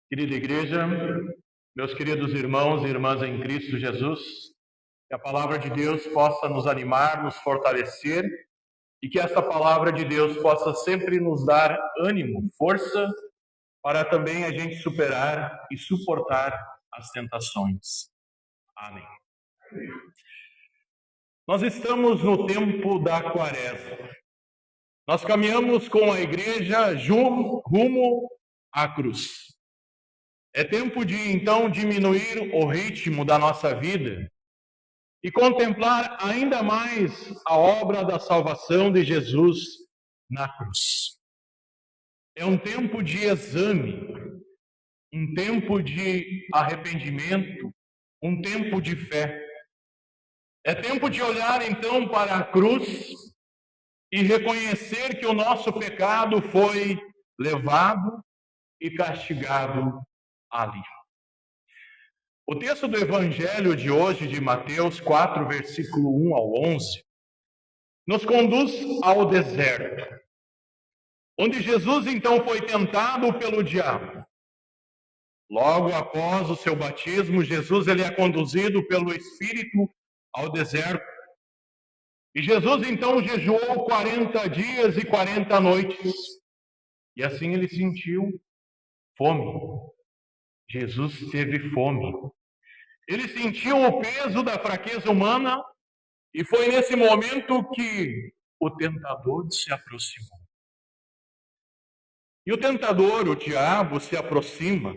Querida igreja, meus queridos irmãos e irmãs em Cristo Jesus, que a palavra de Deus possa nos animar, nos fortalecer e que essa palavra de Deus possa sempre nos dar ânimo, força para também a gente superar e suportar as tentações. Amém. Nós estamos no tempo da Quaresma. Nós caminhamos com a igreja rumo à cruz. É tempo de, então, diminuir o ritmo da nossa vida e contemplar ainda mais a obra da salvação de Jesus na cruz. É um tempo de exame, um tempo de arrependimento, um tempo de fé. É tempo de olhar, então, para a cruz e reconhecer que o nosso pecado foi levado e castigado ali. O texto do Evangelho de hoje, de Mateus 4, versículo 1 ao 11, nos conduz ao deserto, onde Jesus então foi tentado pelo diabo. Logo após o seu batismo, Jesus ele é conduzido pelo Espírito ao deserto. E Jesus então jejuou 40 dias e 40 noites. E assim ele sentiu fome. Jesus teve fome. Ele sentiu o peso da fraqueza humana e foi nesse momento que o tentador se aproximou. E o tentador, o diabo, se aproxima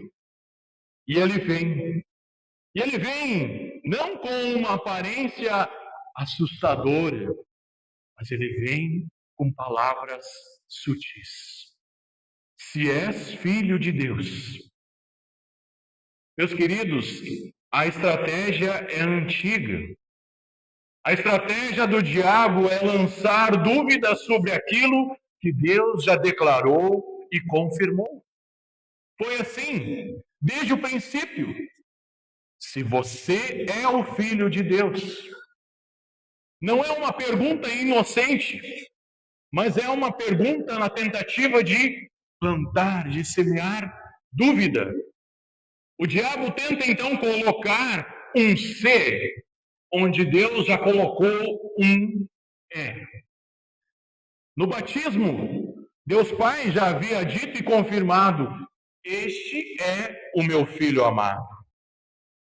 e ele vem. E ele vem não com uma aparência assustadora, mas ele vem com palavras sutis. Se és filho de Deus. Meus queridos, a estratégia é antiga. A estratégia do diabo é lançar dúvidas sobre aquilo que Deus já declarou e confirmou. Foi assim, desde o princípio. Se você é o filho de Deus. Não é uma pergunta inocente, mas é uma pergunta na tentativa de plantar, de semear dúvida. O diabo tenta então colocar um ser onde Deus já colocou um é. No batismo, Deus Pai já havia dito e confirmado: este é o meu filho amado.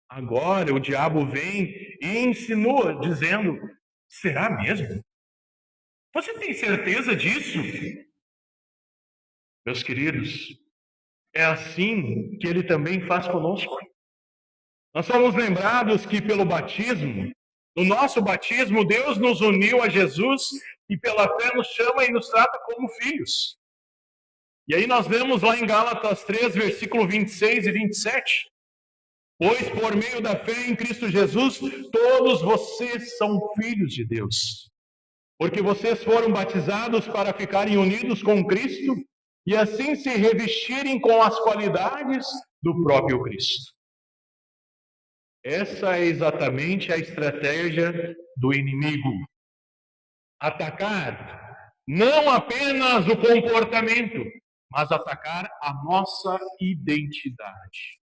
Agora o diabo vem e insinua, dizendo: será mesmo? Você tem certeza disso? Meus queridos, é assim que ele também faz conosco. Nós somos lembrados que pelo batismo, no nosso batismo, Deus nos uniu a Jesus e pela fé nos chama e nos trata como filhos. E aí nós vemos lá em Gálatas 3, versículo 26 e 27. Pois por meio da fé em Cristo Jesus, todos vocês são filhos de Deus. Porque vocês foram batizados para ficarem unidos com Cristo e assim se revestirem com as qualidades do próprio Cristo. Essa é exatamente a estratégia do inimigo. Atacar não apenas o comportamento, mas atacar a nossa identidade.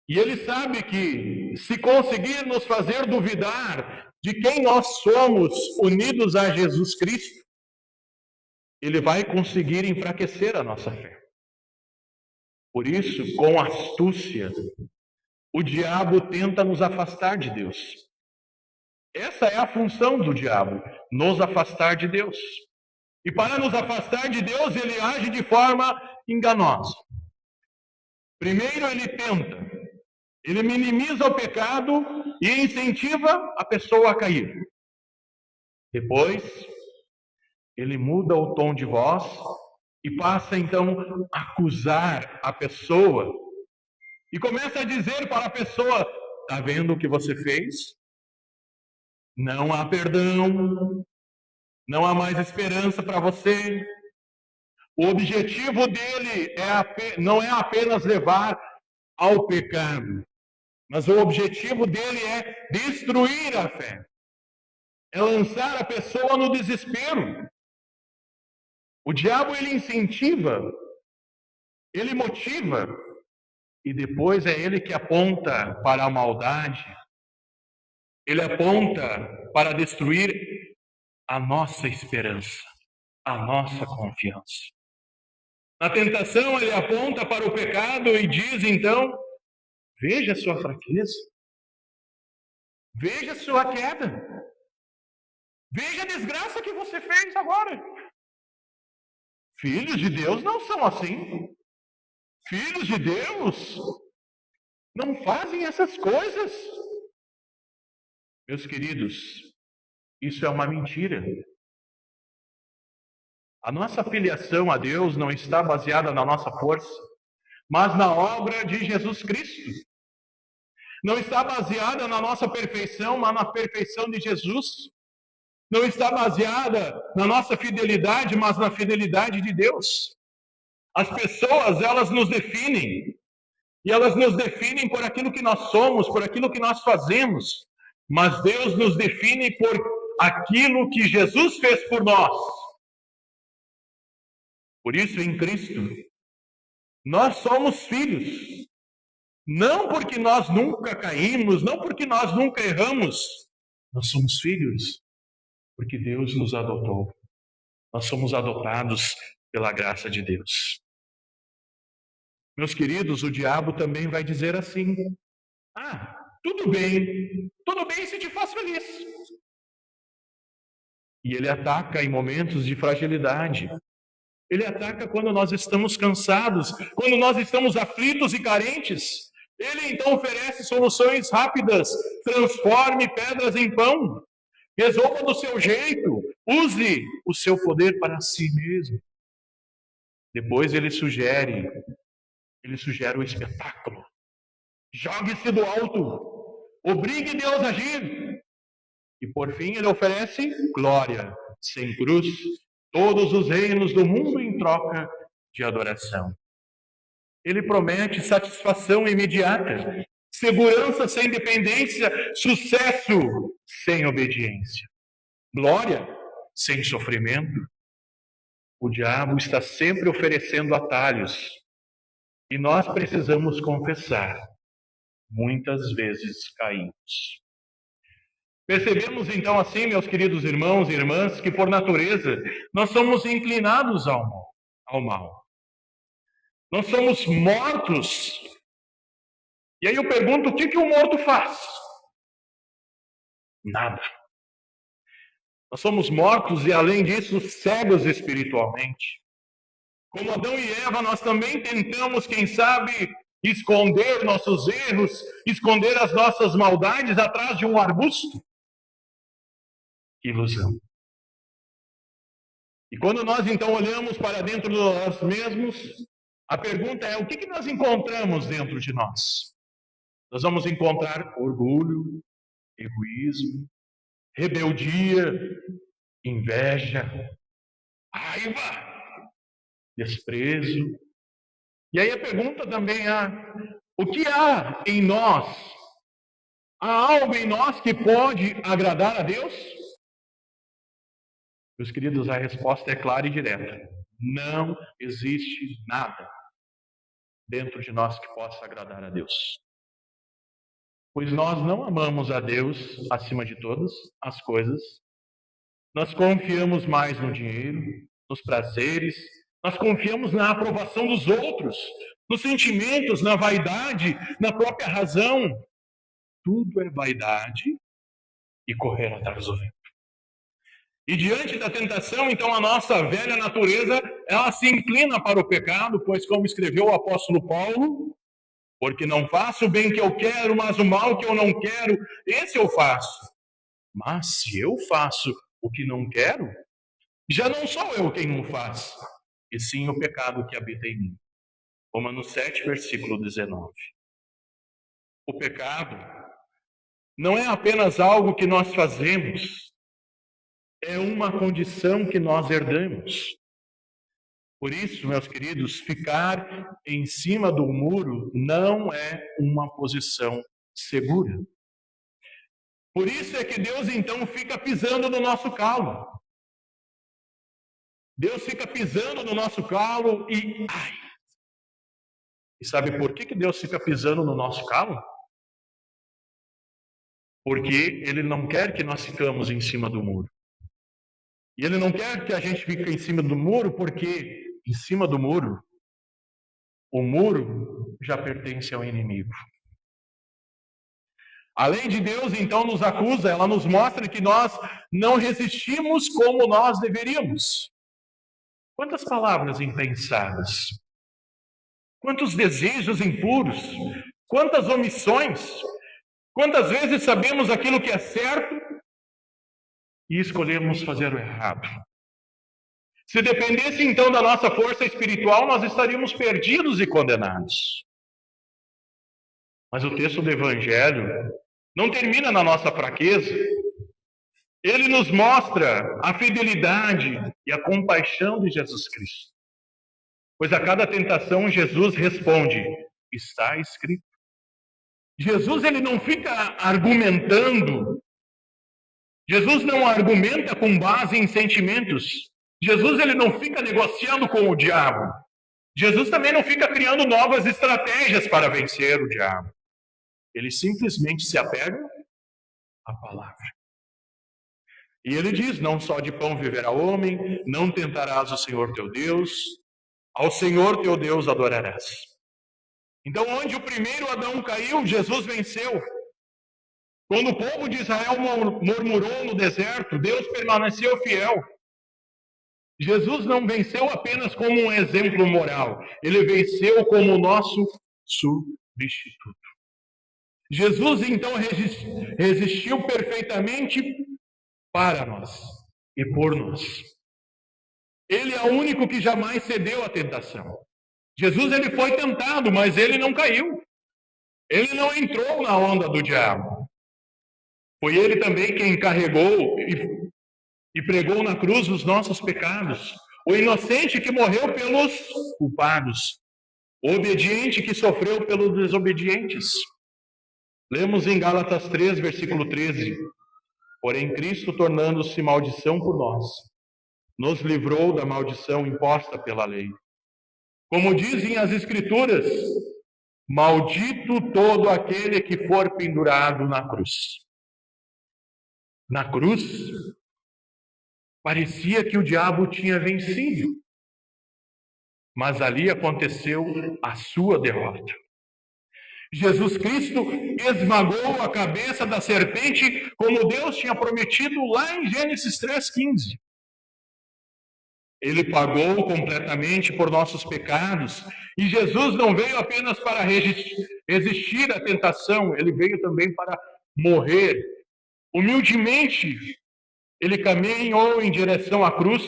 E ele sabe que se conseguir nos fazer duvidar de quem nós somos unidos a Jesus Cristo, ele vai conseguir enfraquecer a nossa fé. Por isso, com astúcia, o diabo tenta nos afastar de Deus. Essa é a função do diabo, nos afastar de Deus. E para nos afastar de Deus, ele age de forma enganosa. Primeiro, ele tenta. Ele minimiza o pecado e incentiva a pessoa a cair. Depois, ele muda o tom de voz e passa então a acusar a pessoa. E começa a dizer para a pessoa: está vendo o que você fez? Não há perdão, não há mais esperança para você. O objetivo dele não é apenas levar ao pecado, mas o objetivo dele é destruir a fé. É lançar a pessoa no desespero. O diabo, ele incentiva, ele motiva, e depois é ele que aponta para a maldade, ele aponta para destruir a nossa esperança, a nossa confiança. Na tentação, ele aponta para o pecado e diz, então, veja a sua fraqueza, veja a sua queda, veja a desgraça que você fez agora. Filhos de Deus não são assim. Filhos de Deus não fazem essas coisas. Meus queridos, isso é uma mentira. A nossa filiação a Deus não está baseada na nossa força, mas na obra de Jesus Cristo. Não está baseada na nossa perfeição, mas na perfeição de Jesus. Não está baseada na nossa fidelidade, mas na fidelidade de Deus. As pessoas, elas nos definem. E elas nos definem por aquilo que nós somos, por aquilo que nós fazemos. Mas Deus nos define por aquilo que Jesus fez por nós. Por isso, em Cristo, nós somos filhos. Não porque nós nunca caímos, não porque nós nunca erramos. Nós somos filhos porque Deus nos adotou. Nós somos adotados pela graça de Deus. Meus queridos, o diabo também vai dizer assim: tudo bem se te faz feliz. E ele ataca em momentos de fragilidade. Ele ataca quando nós estamos cansados, quando nós estamos aflitos e carentes. Ele então oferece soluções rápidas. Transforme pedras em pão. Resolva do seu jeito. Use o seu poder para si mesmo. Depois ele sugere o espetáculo. Jogue-se do alto. Obrigue Deus a agir. E por fim ele oferece glória, sem cruz, todos os reinos do mundo em troca de adoração. Ele promete satisfação imediata, segurança sem dependência, sucesso sem obediência, glória sem sofrimento. O diabo está sempre oferecendo atalhos e nós precisamos confessar: muitas vezes caímos. Percebemos então assim, meus queridos irmãos e irmãs, que por natureza nós somos inclinados ao mal. Nós somos mortos. E aí eu pergunto, o que o morto faz? Nada. Nós somos mortos e, além disso, cegos espiritualmente. Como Adão e Eva, nós também tentamos, quem sabe, esconder nossos erros, esconder as nossas maldades atrás de um arbusto. Ilusão. E quando nós então olhamos para dentro de nós mesmos, a pergunta é: o que nós encontramos dentro de nós? Nós vamos encontrar orgulho, egoísmo, rebeldia, inveja, raiva, desprezo. E aí a pergunta também é: o que há em nós? Há algo em nós que pode agradar a Deus? Meus queridos, a resposta é clara e direta. Não existe nada dentro de nós que possa agradar a Deus. Pois nós não amamos a Deus acima de todas as coisas. Nós confiamos mais no dinheiro, nos prazeres. Nós confiamos na aprovação dos outros, nos sentimentos, na vaidade, na própria razão. Tudo é vaidade e correr atrás do vento. E diante da tentação, então, a nossa velha natureza, ela se inclina para o pecado, pois como escreveu o apóstolo Paulo, porque não faço o bem que eu quero, mas o mal que eu não quero, esse eu faço. Mas se eu faço o que não quero, já não sou eu quem o faz, e sim o pecado que habita em mim. Romanos 7, versículo 19. O pecado não é apenas algo que nós fazemos, é uma condição que nós herdamos. Por isso, meus queridos, ficar em cima do muro não é uma posição segura. Por isso é que Deus então fica pisando no nosso calo. Deus fica pisando no nosso calo e E sabe por que Deus fica pisando no nosso calo? Porque Ele não quer que nós ficamos em cima do muro. E Ele não quer que a gente fique em cima do muro, porque em cima do muro, o muro já pertence ao inimigo. Além de Deus, então, nos acusa, ela nos mostra que nós não resistimos como nós deveríamos. Quantas palavras impensadas, quantos desejos impuros, quantas omissões, quantas vezes sabemos aquilo que é certo e escolhemos fazer o errado. Se dependesse então da nossa força espiritual, nós estaríamos perdidos e condenados. Mas o texto do Evangelho não termina na nossa fraqueza. Ele nos mostra a fidelidade e a compaixão de Jesus Cristo. Pois a cada tentação Jesus responde: está escrito. Jesus ele não fica argumentando. Jesus não argumenta com base em sentimentos. Jesus ele não fica negociando com o diabo. Jesus também não fica criando novas estratégias para vencer o diabo. Ele simplesmente se apega à palavra. E ele diz: não só de pão viverá o homem, não tentarás o Senhor teu Deus, ao Senhor teu Deus adorarás. Então, onde o primeiro Adão caiu, Jesus venceu. Quando o povo de Israel murmurou no deserto, Deus permaneceu fiel. Jesus não venceu apenas como um exemplo moral, ele venceu como o nosso substituto. Jesus, então, resistiu perfeitamente para nós e por nós. Ele é o único que jamais cedeu à tentação. Jesus ele foi tentado, mas ele não caiu. Ele não entrou na onda do diabo. Foi ele também quem carregou e pregou na cruz os nossos pecados. O inocente que morreu pelos culpados. O obediente que sofreu pelos desobedientes. Lemos em Gálatas 3, versículo 13. Porém, Cristo, tornando-se maldição por nós, nos livrou da maldição imposta pela lei. Como dizem as Escrituras, maldito todo aquele que for pendurado na cruz. Na cruz, parecia que o diabo tinha vencido, mas ali aconteceu a sua derrota. Jesus Cristo esmagou a cabeça da serpente, como Deus tinha prometido lá em Gênesis 3,15. Ele pagou completamente por nossos pecados. E Jesus não veio apenas para resistir à tentação, ele veio também para morrer. Humildemente, ele caminhou em direção à cruz.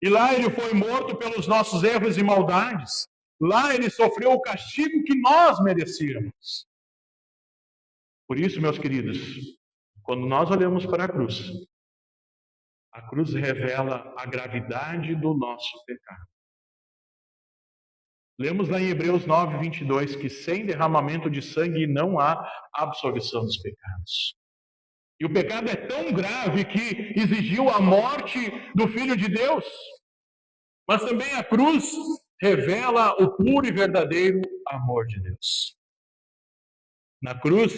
E lá ele foi morto pelos nossos erros e maldades. Lá ele sofreu o castigo que nós merecíamos. Por isso, meus queridos, quando nós olhamos para a cruz revela a gravidade do nosso pecado. Lemos lá em Hebreus 9, 22, que sem derramamento de sangue não há absolvição dos pecados. E o pecado é tão grave que exigiu a morte do Filho de Deus. Mas também a cruz revela o puro e verdadeiro amor de Deus. Na cruz,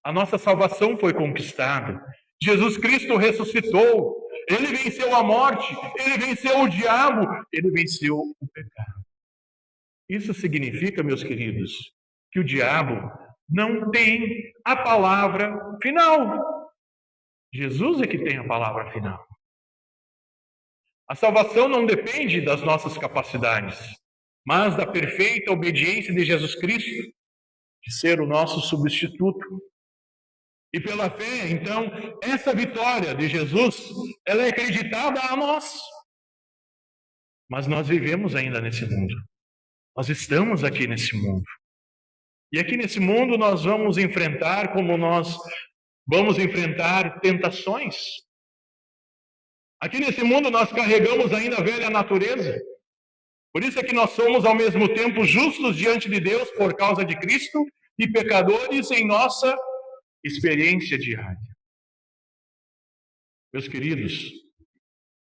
a nossa salvação foi conquistada. Jesus Cristo ressuscitou. Ele venceu a morte, ele venceu o diabo, ele venceu o pecado. Isso significa, meus queridos, que o diabo não tem a palavra final. Jesus é que tem a palavra final. A salvação não depende das nossas capacidades, mas da perfeita obediência de Jesus Cristo, de ser o nosso substituto. E pela fé, então, essa vitória de Jesus, ela é acreditada a nós. Mas nós vivemos ainda nesse mundo. Nós estamos aqui nesse mundo. E aqui nesse mundo nós vamos enfrentar, como nós vamos enfrentar tentações. Aqui nesse mundo nós carregamos ainda a velha natureza. Por isso é que nós somos ao mesmo tempo justos diante de Deus por causa de Cristo e pecadores em nossa experiência diária. Meus queridos,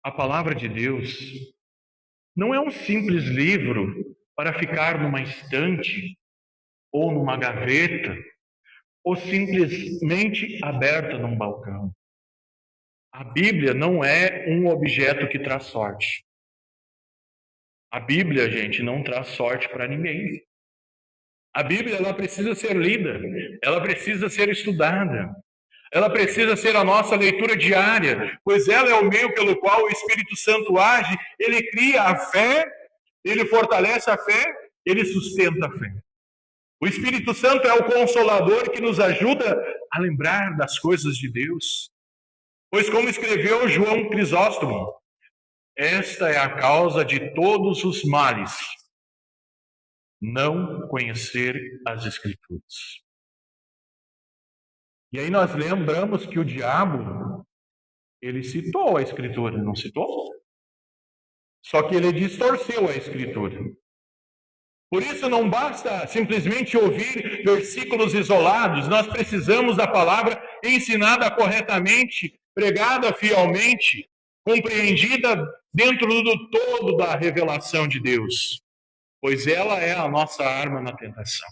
a palavra de Deus não é um simples livro para ficar numa estante, ou numa gaveta, ou simplesmente aberta num balcão. A Bíblia não é um objeto que traz sorte. A Bíblia, gente, não traz sorte para ninguém. A Bíblia, ela precisa ser lida, ela precisa ser estudada, ela precisa ser a nossa leitura diária, pois ela é o meio pelo qual o Espírito Santo age, ele cria a fé, ele fortalece a fé, ele sustenta a fé. O Espírito Santo é o consolador que nos ajuda a lembrar das coisas de Deus. Pois como escreveu João Crisóstomo, esta é a causa de todos os males, não conhecer as Escrituras. E aí nós lembramos que o diabo, ele citou a Escritura, não citou? Só que ele distorceu a Escritura. Por isso não basta simplesmente ouvir versículos isolados, nós precisamos da palavra ensinada corretamente, pregada fielmente, compreendida dentro do todo da revelação de Deus, pois ela é a nossa arma na tentação.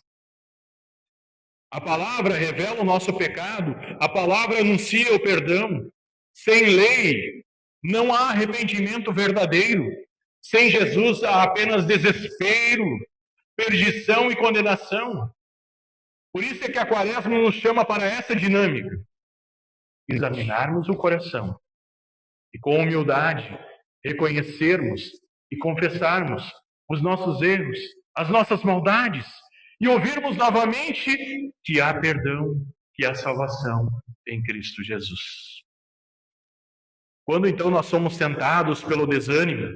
A palavra revela o nosso pecado, a palavra anuncia o perdão. Sem lei não há arrependimento verdadeiro. Sem Jesus há apenas desespero, perdição e condenação. Por isso é que a Quaresma nos chama para essa dinâmica. Examinarmos o coração e com humildade reconhecermos e confessarmos os nossos erros, as nossas maldades e ouvirmos novamente que há perdão, que há salvação em Cristo Jesus. Quando então nós somos tentados pelo desânimo,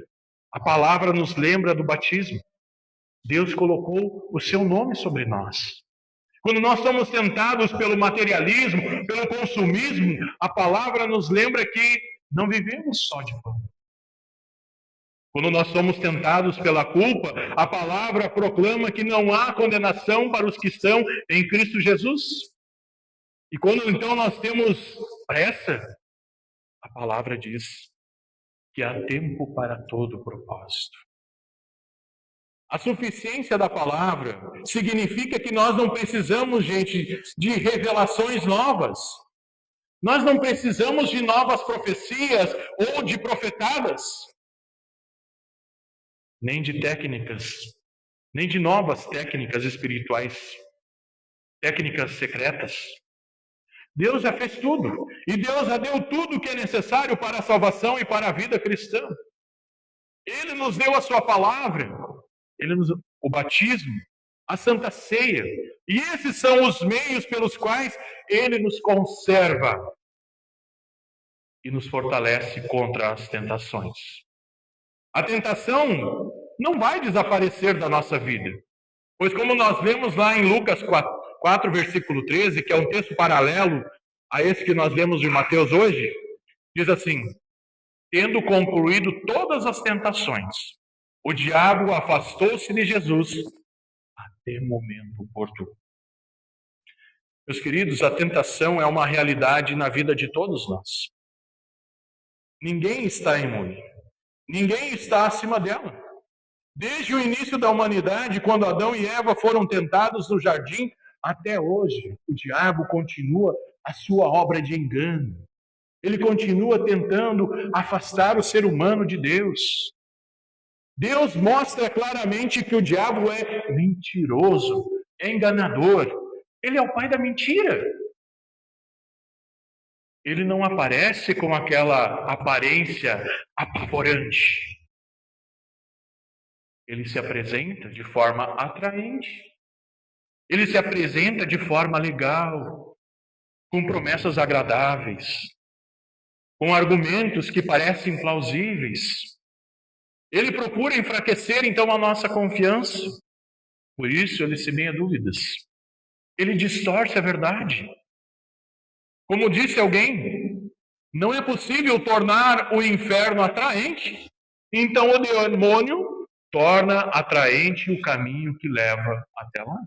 a palavra nos lembra do batismo. Deus colocou o seu nome sobre nós. Quando nós somos tentados pelo materialismo, pelo consumismo, a palavra nos lembra que não vivemos só de pão. Quando nós somos tentados pela culpa, a palavra proclama que não há condenação para os que estão em Cristo Jesus. E quando então nós temos pressa, a palavra diz que há tempo para todo propósito. A suficiência da palavra significa que nós não precisamos, gente, de revelações novas. Nós não precisamos de novas profecias ou de profetadas. Nem de técnicas, nem de novas técnicas espirituais, técnicas secretas. Deus já fez tudo. E Deus já deu tudo o que é necessário para a salvação e para a vida cristã. Ele nos deu a sua palavra. O batismo, a Santa Ceia. E esses são os meios pelos quais Ele nos conserva e nos fortalece contra as tentações. A tentação não vai desaparecer da nossa vida, pois como nós lemos lá em Lucas 4, versículo 13, que é um texto paralelo a esse que nós lemos de Mateus hoje, diz assim: tendo concluído todas as tentações, o diabo afastou-se de Jesus até o momento oportuno. Meus queridos, a tentação é uma realidade na vida de todos nós. Ninguém está imune. Ninguém está acima dela. Desde o início da humanidade, quando Adão e Eva foram tentados no jardim, até hoje, o diabo continua a sua obra de engano. Ele continua tentando afastar o ser humano de Deus. Deus mostra claramente que o diabo é mentiroso, é enganador. Ele é o pai da mentira. Ele não aparece com aquela aparência apavorante. Ele se apresenta de forma atraente. Ele se apresenta de forma legal, com promessas agradáveis, com argumentos que parecem plausíveis. Ele procura enfraquecer, então, a nossa confiança. Por isso, ele semeia dúvidas. Ele distorce a verdade. Como disse alguém, não é possível tornar o inferno atraente. Então, o demônio torna atraente o caminho que leva até lá.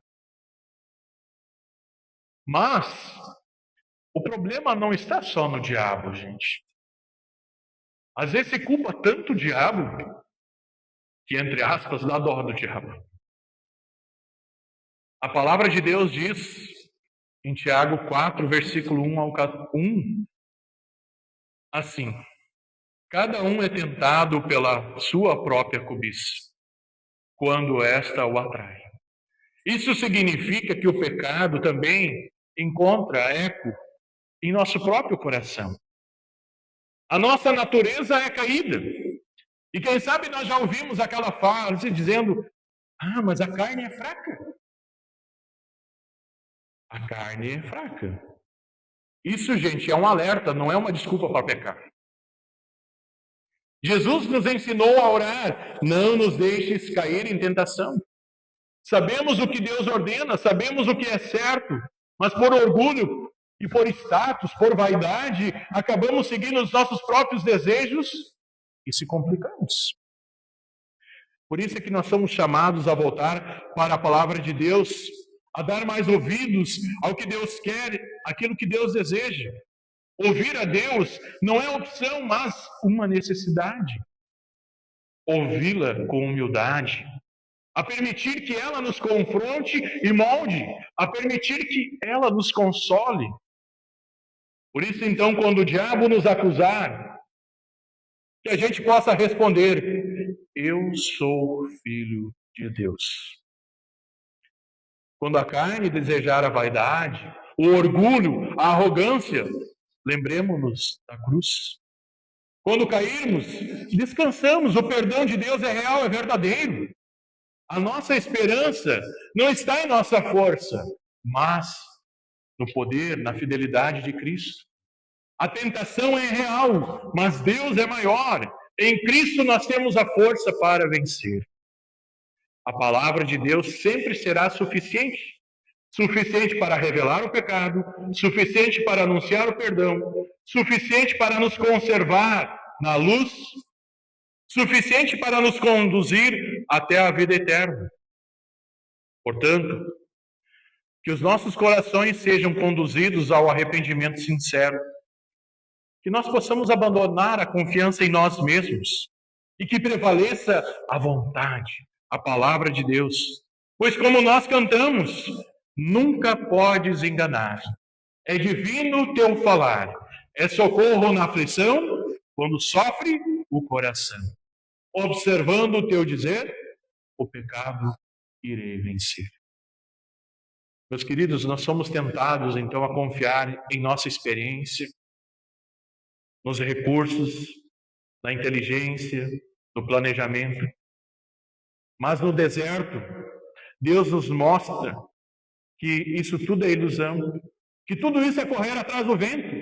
Mas o problema não está só no diabo, gente. Às vezes se culpa tanto o diabo que, entre aspas, dá dó do diabo. A palavra de Deus diz em Tiago 4, versículo 1 ao 1, assim: cada um é tentado pela sua própria cobiça, quando esta o atrai. Isso significa que o pecado também encontra eco em nosso próprio coração. A nossa natureza é caída. E quem sabe nós já ouvimos aquela frase dizendo: mas a carne é fraca. A carne é fraca. Isso, gente, é um alerta, não é uma desculpa para pecar. Jesus nos ensinou a orar: não nos deixes cair em tentação. Sabemos o que Deus ordena, sabemos o que é certo, mas por orgulho e por status, por vaidade, acabamos seguindo os nossos próprios desejos e se complicamos. Por isso é que nós somos chamados a voltar para a palavra de Deus, a dar mais ouvidos ao que Deus quer, aquilo que Deus deseja. Ouvir a Deus não é opção, mas uma necessidade. Ouvi-la com humildade, a permitir que ela nos confronte e molde, a permitir que ela nos console. Por isso, então, quando o diabo nos acusar, que a gente possa responder: eu sou filho de Deus. Quando a carne desejar a vaidade, o orgulho, a arrogância, lembremos-nos da cruz. Quando cairmos, descansamos, o perdão de Deus é real, é verdadeiro. A nossa esperança não está em nossa força, mas no poder, na fidelidade de Cristo. A tentação é real, mas Deus é maior. Em Cristo nós temos a força para vencer. A palavra de Deus sempre será suficiente. Suficiente para revelar o pecado, suficiente para anunciar o perdão, suficiente para nos conservar na luz, suficiente para nos conduzir até a vida eterna. Portanto, que os nossos corações sejam conduzidos ao arrependimento sincero, que nós possamos abandonar a confiança em nós mesmos e que prevaleça a vontade, a palavra de Deus. Pois como nós cantamos, nunca podes enganar. É divino o teu falar, é socorro na aflição, quando sofre o coração. Observando o teu dizer, o pecado irei vencer. Meus queridos, nós somos tentados então a confiar em nossa experiência, nos recursos, na inteligência, no planejamento. Mas no deserto, Deus nos mostra que isso tudo é ilusão, que tudo isso é correr atrás do vento.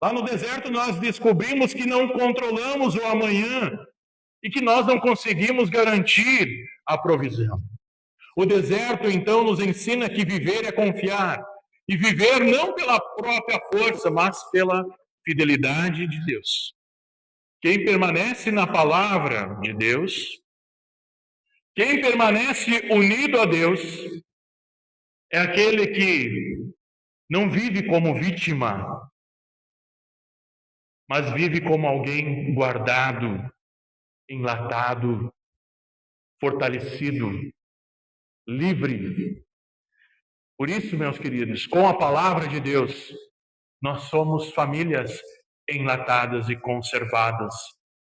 Lá no deserto nós descobrimos que não controlamos o amanhã e que nós não conseguimos garantir a provisão. O deserto então nos ensina que viver é confiar, e viver não pela própria força, mas pela fidelidade de Deus. Quem permanece na palavra de Deus, quem permanece unido a Deus, é aquele que não vive como vítima, mas vive como alguém guardado, enlatado, fortalecido, livre. Por isso, meus queridos, com a palavra de Deus, nós somos famílias enlatadas e conservadas,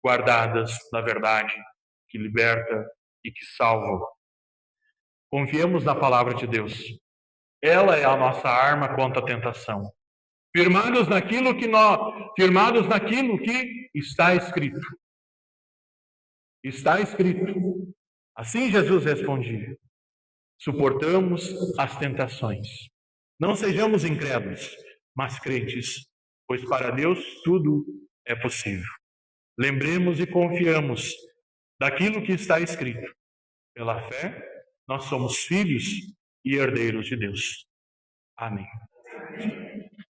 guardadas na verdade, que liberta e que salva. Confiemos na palavra de Deus. Ela é a nossa arma contra a tentação. Firmados naquilo que está escrito. Está escrito. Assim Jesus respondia: suportamos as tentações. Não sejamos incrédulos, mas crentes, pois para Deus tudo é possível. Lembremos e confiamos daquilo que está escrito. Pela fé, nós somos filhos e herdeiros de Deus. Amém.